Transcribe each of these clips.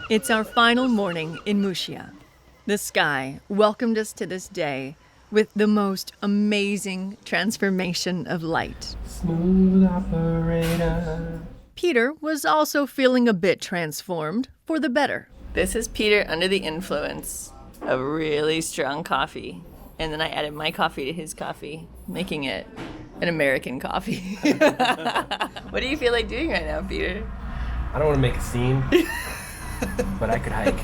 It's our final morning in Muxía. The sky welcomed us to this day with the most amazing transformation of light. Smooth operator. Peter was also feeling a bit transformed for the better. This is Peter under the influence of really strong coffee. And then I added my coffee to his coffee, making it an American coffee. What do you feel like doing right now, Peter? I don't want to make a scene, but I could hike.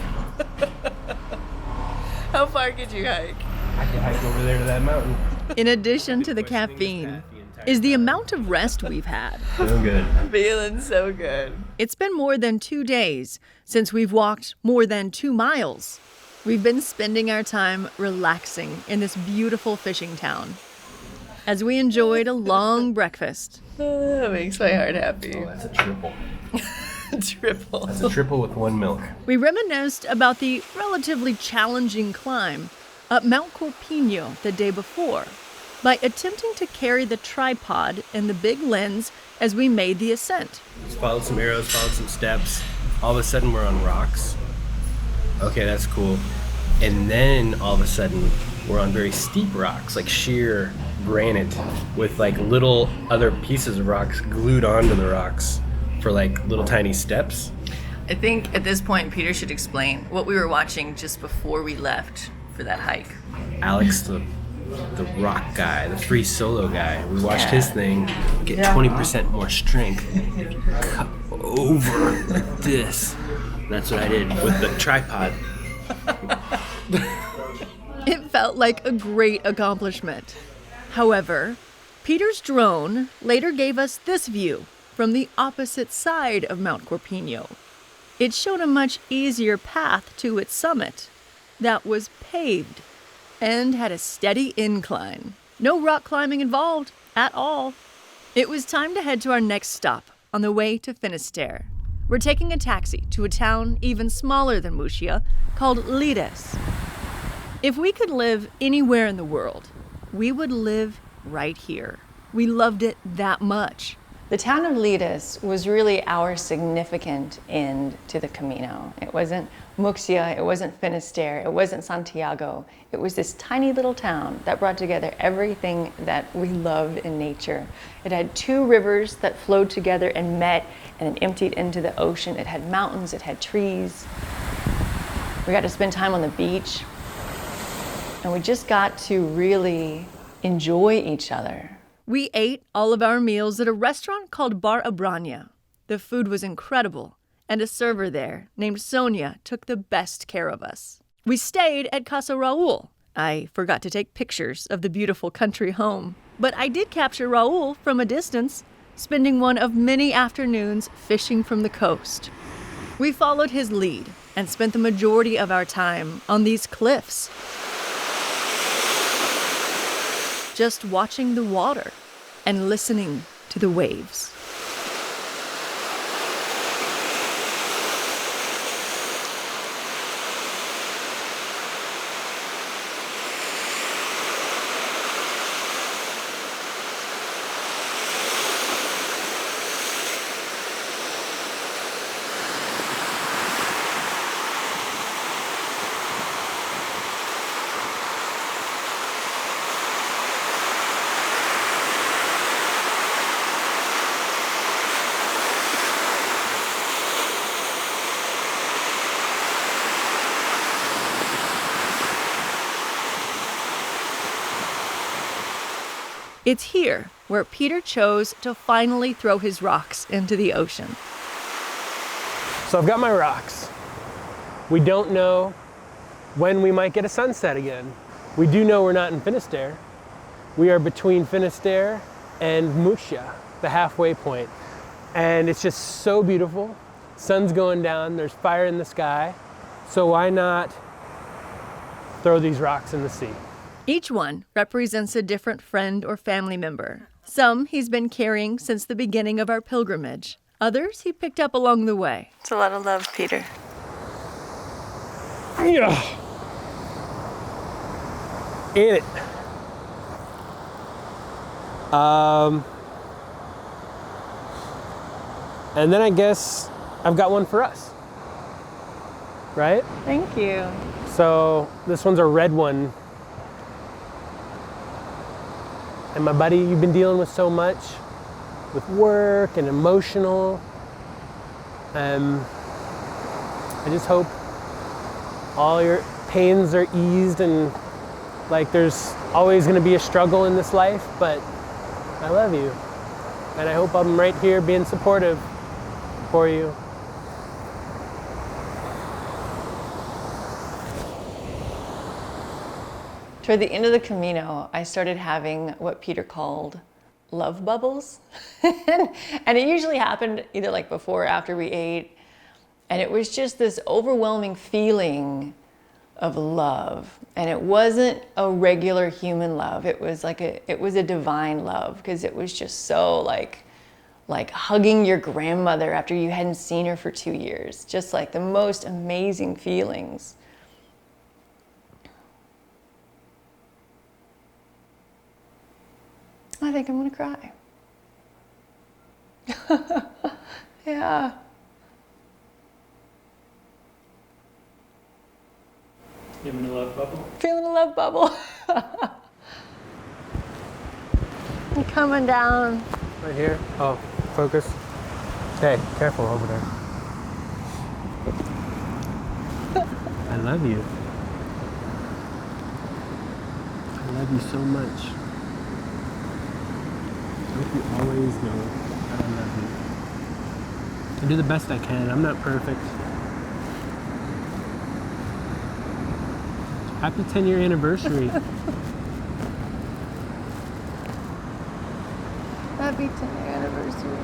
How far could you hike? I could hike over there to that mountain. In addition to the caffeine, is the amount of rest we've had. Feeling good. Feeling so good. It's been more than 2 days since we've walked more than 2 miles. We've been spending our time relaxing in this beautiful fishing town as we enjoyed a long breakfast. That makes my heart happy. Oh, that's a triple. Triple. That's a triple with 1 milk. We reminisced about the relatively challenging climb up Mount Corpino the day before by attempting to carry the tripod and the big lens as we made the ascent. Just followed some arrows, followed some steps. All of a sudden we're on rocks. Okay, that's cool. And then all of a sudden we're on very steep rocks, like sheer granite with like little other pieces of rocks glued onto the rocks for like little tiny steps. I think at this point Peter should explain what we were watching just before we left for that hike. Alex, the rock guy, the free solo guy, we watched his thing get 20% more strength, cut over like this. That's what I did with the tripod. It felt like a great accomplishment. However, Peter's drone later gave us this view from the opposite side of Mount Corpino. It showed a much easier path to its summit that was paved and had a steady incline. No rock climbing involved at all. It was time to head to our next stop on the way to Finisterre. We're taking a taxi to a town even smaller than Muxía called Lires. If we could live anywhere in the world, we would live right here. We loved it that much. The town of Lires was really our significant end to the Camino. It wasn't Muxía, it wasn't Finisterre, it wasn't Santiago. It was this tiny little town that brought together everything that we loved in nature. It had 2 rivers that flowed together and met and then emptied into the ocean. It had mountains, it had trees. We got to spend time on the beach. And we just got to really enjoy each other. We ate all of our meals at a restaurant called Braña. The food was incredible, and a server there named Sonia took the best care of us. We stayed at Casa Raúl. I forgot to take pictures of the beautiful country home, but I did capture Raúl from a distance, spending one of many afternoons fishing from the coast. We followed his lead and spent the majority of our time on these cliffs, just watching the water and listening to the waves. It's here where Peter chose to finally throw his rocks into the ocean. So I've got my rocks. We don't know when we might get a sunset again. We do know we're not in Finisterre. We are between Finisterre and Muxía, the halfway point. And it's just so beautiful. Sun's going down, there's fire in the sky. So why not throw these rocks in the sea? Each one represents a different friend or family member. Some he's been carrying since the beginning of our pilgrimage. Others he picked up along the way. It's a lot of love, Peter. Yeah. In it. And then I guess I've got one for us. right? Thank you. So this one's a red one. And my buddy, you've been dealing with so much with work and emotional. I just hope all your pains are eased, and like there's always going to be a struggle in this life, but I love you. And I hope I'm right here being supportive for you. Toward the end of the Camino, I started having what Peter called love bubbles. And it usually happened either like before or after we ate. And it was just this overwhelming feeling of love. And it wasn't a regular human love. It was like it was a divine love, because it was just so like hugging your grandmother after you hadn't seen her for 2 years. Just like the most amazing feelings. I think I'm gonna cry. Yeah. Feeling a love bubble? Feeling a love bubble. I'm coming down. Right here. Oh, focus. Hey, careful over there. I love you. I love you so much. I hope you always know that I love you. I do the best I can. I'm not perfect. Happy 10-year anniversary. Happy 10th anniversary.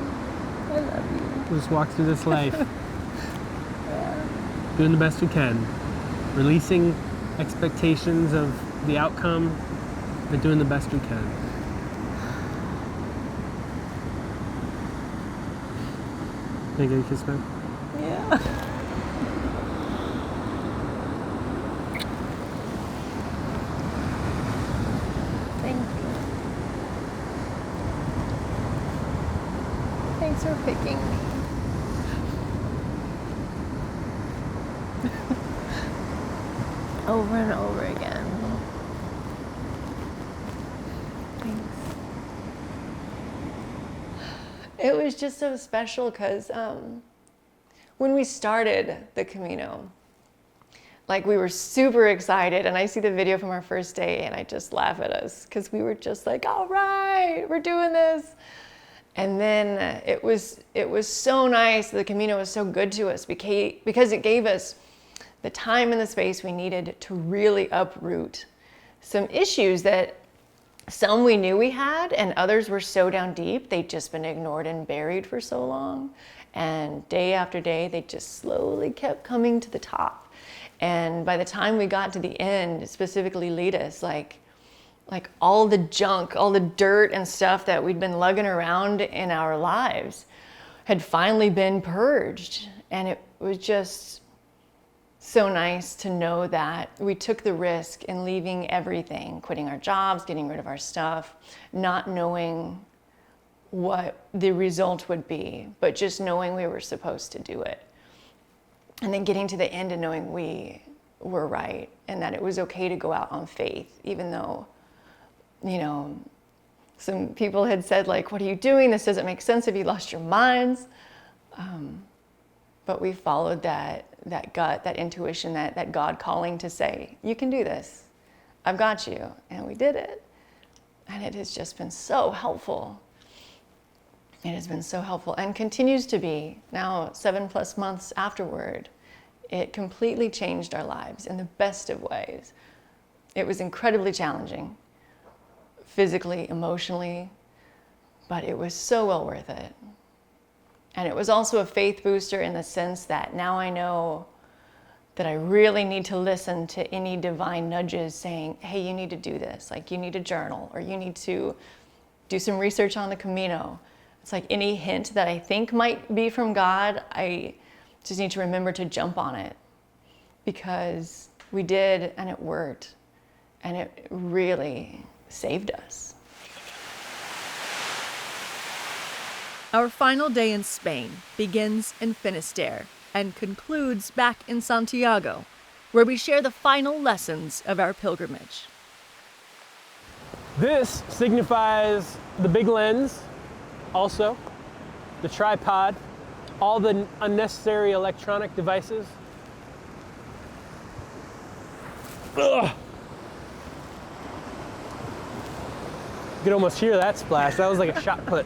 I love you. We'll just walk through this life. Doing the best we can. Releasing expectations of the outcome, but doing the best we can. Can I get a kiss back? Yeah. Thank you. Thanks for picking me. Over and over again. Thanks. It was just so special because when we started the Camino, like we were super excited, and I see the video from our first day and I just laugh at us because we were just like, all right, we're doing this. And then it was so nice. The Camino was so good to us because it gave us the time and the space we needed to really uproot some issues that some we knew we had, and others were so down deep, they'd just been ignored and buried for so long. And day after day, they just slowly kept coming to the top. And by the time we got to the end, specifically Lires, like all the junk, all the dirt and stuff that we'd been lugging around in our lives had finally been purged. And it was just so nice to know that we took the risk in leaving everything, quitting our jobs, getting rid of our stuff, not knowing what the result would be, but just knowing we were supposed to do it. And then getting to the end and knowing we were right and that it was okay to go out on faith, even though, you know, some people had said like, what are you doing? This doesn't make sense if you lost your minds. But we followed that gut, that intuition, that God calling to say, you can do this. I've got you. And we did it. And it has just been so helpful. It has been so helpful and continues to be now 7+ months afterward. It completely changed our lives in the best of ways. It was incredibly challenging, physically, emotionally, but it was so well worth it. And it was also a faith booster in the sense that now I know that I really need to listen to any divine nudges saying, hey, you need to do this. Like you need to journal, or you need to do some research on the Camino. It's like any hint that I think might be from God, I just need to remember to jump on it, because we did and it worked and it really saved us. Our final day in Spain begins in Finisterre and concludes back in Santiago, where we share the final lessons of our pilgrimage. This signifies the big lens, also, the tripod, all the unnecessary electronic devices. Ugh. You could almost hear that splash. That was like a shot put.